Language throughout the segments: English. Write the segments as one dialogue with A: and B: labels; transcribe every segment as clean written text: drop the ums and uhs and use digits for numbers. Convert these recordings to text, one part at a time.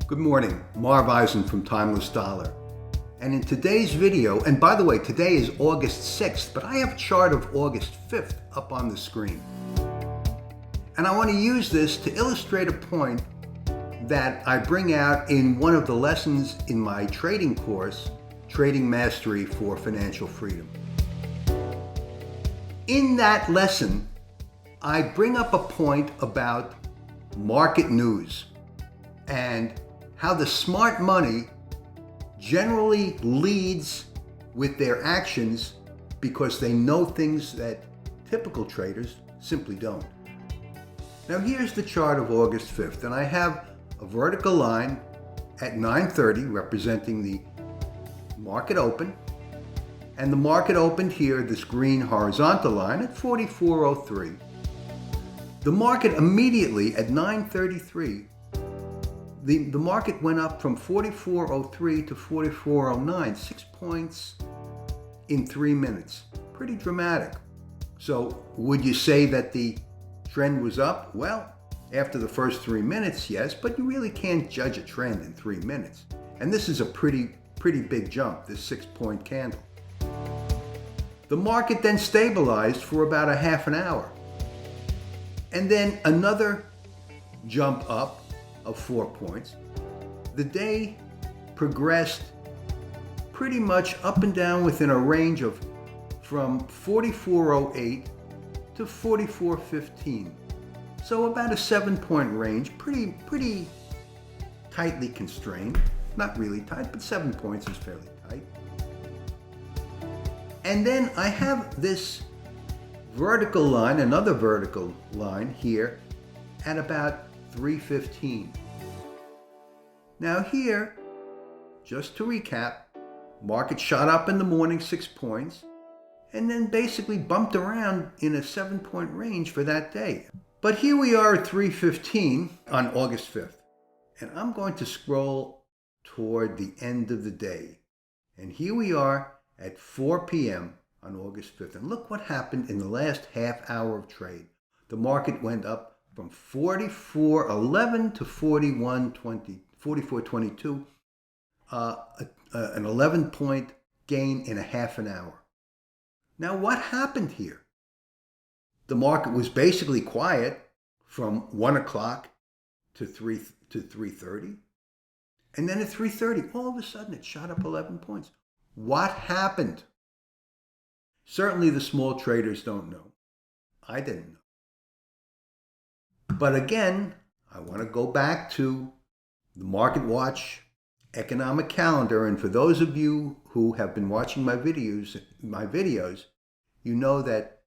A: Good morning, Marv Eisen from Timeless Dollar. And in today's video, and by the way, today is August 6th, but I have a chart of August 5th up on the screen. And I want to use this to illustrate a point that I bring out in one of the lessons in my trading course, Trading Mastery for Financial Freedom. In that lesson, I bring up a point about market news and how the smart money generally leads with their actions because they know things that typical traders simply don't. Now here's the chart of August 5th, and I have a vertical line at 9:30 representing the market open, and the market opened here, this green horizontal line, at 44.03. The market immediately at 9:33, the market went up from 44.03 to 44.09, 6 points in 3 minutes. Pretty dramatic. So would you say that the trend was up? Well, after the first 3 minutes, yes, but you really can't judge a trend in 3 minutes. And this is a pretty big jump, this 6-point candle. The market then stabilized for about a half an hour. And then another jump up of 4 points. The day progressed pretty much up and down within a range of from 44.08 to 44.15. So about a 7-point range, pretty tightly constrained. Not really tight, but 7 points is fairly tight. And then I have this vertical line, another vertical line here at about 3:15. Now here, just to recap, market shot up in the morning 6 points and then basically bumped around in a 7-point range for that day. But here we are at 3:15 on August 5th, and I'm going to scroll toward the end of the day. And here we are at 4 p.m. on August 5th. And look what happened in the last half hour of trade. The market went up from 44.11 to 44.22, an 11-point gain in a half an hour. Now what happened here? The market was basically quiet from 1 o'clock to 3:30. And then at 3:30, all of a sudden it shot up 11 points. What happened? Certainly the small traders don't know. I didn't know. But again, I want to go back to the Market Watch economic calendar. And for those of you who have been watching my videos, you know that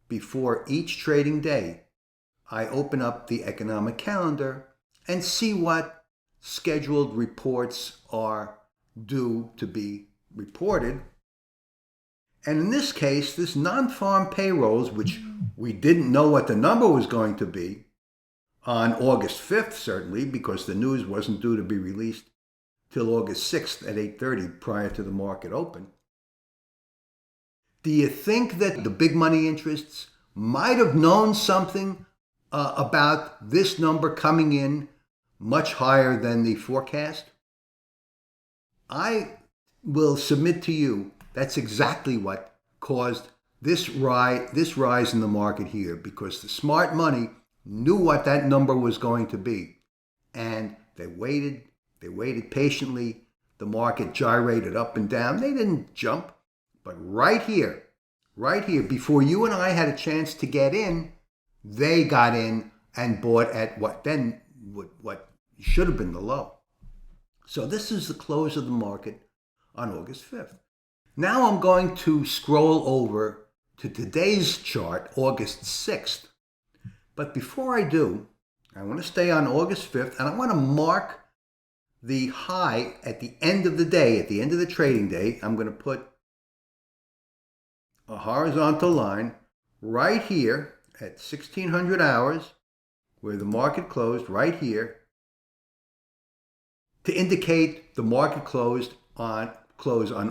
A: before each trading day, I open up the economic calendar and see what scheduled reports are due to be reported. And in this case, this non-farm payrolls, which we didn't know what the number was going to be on August 5th, certainly, because the news wasn't due to be released till August 6th at 8:30 prior to the market open. Do you think that the big money interests might have known something about this number coming in much higher than the forecast? I will submit to you that's exactly what caused this rise in the market here, because the smart money knew what that number was going to be, and they waited patiently. The market gyrated up and down. They didn't jump, but right here, before you and I had a chance to get in, they got in and bought at what should have been the low. So this is the close of the market on August 5th. Now I'm going to scroll over to today's chart, August 6th. But before I do, I want to stay on August 5th, and I want to mark the high at the end of the day, at the end of the trading day. I'm going to put a horizontal line right here at 1600 hours, where the market closed, right here, to indicate the market close on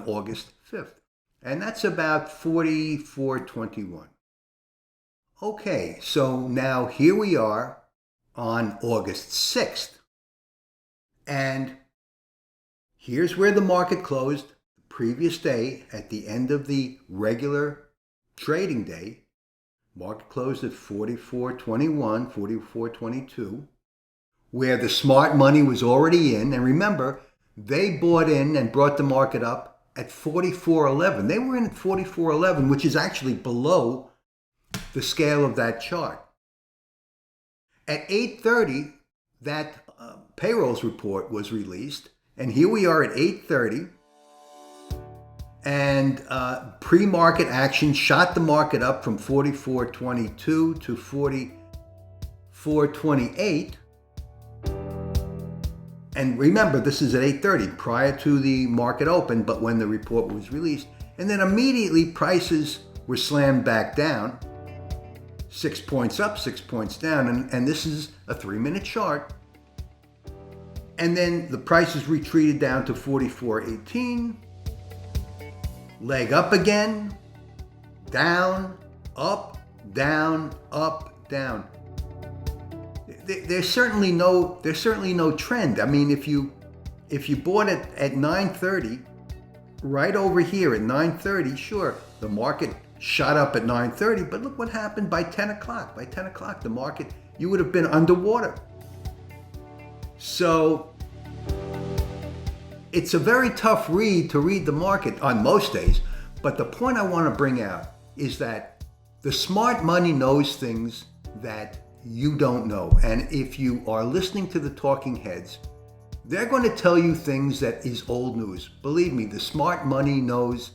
A: August 5th. And that's about 44.21. Okay, so now here we are on August 6th. And here's where the market closed the previous day at the end of the regular trading day. Market closed at 44.21, 44.22, where the smart money was already in. And remember, they bought in and brought the market up at 44.11. They were in at 44.11, which is actually below the scale of that chart. At 8:30, that payrolls report was released, and here we are at 8:30, and pre-market action shot the market up from 44.22 to 44.28. And remember, this is at 8:30, prior to the market open, but when the report was released. And then immediately prices were slammed back down, 6 points up, 6 points down, and this is a 3-minute chart. And then the prices retreated down to 44.18, leg up again, down, up, down, up, down. There's certainly no trend. I mean, if you bought it at 9:30, right over here at 9:30, sure, the market shot up at 9:30, but look what happened by 10 o'clock. By 10 o'clock, the market, you would have been underwater. So it's a very tough read to read the market on most days, but the point I want to bring out is that the smart money knows things that you don't know. And if you are listening to the talking heads, they're going to tell you things that is old news. Believe me, the smart money knows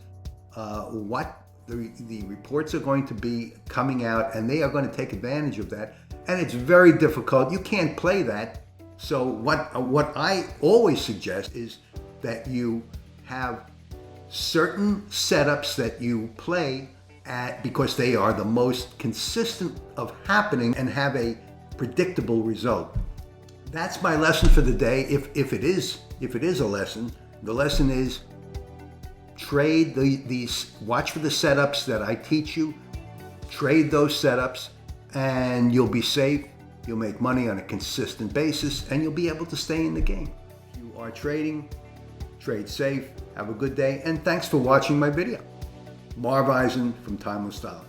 A: what the reports are going to be coming out, and they are going to take advantage of that. And it's very difficult. You can't play that. So what I always suggest is that you have certain setups that you play at, because they are the most consistent of happening and have a predictable result. That's my lesson for the day. If it is a lesson, the lesson is trade these, watch for the setups that I teach you, trade those setups, and you'll be safe. You'll make money on a consistent basis, and you'll be able to stay in the game. If you are trading, trade safe. Have a good day, and thanks for watching my video. Marv Eisen from Timeless Dollar.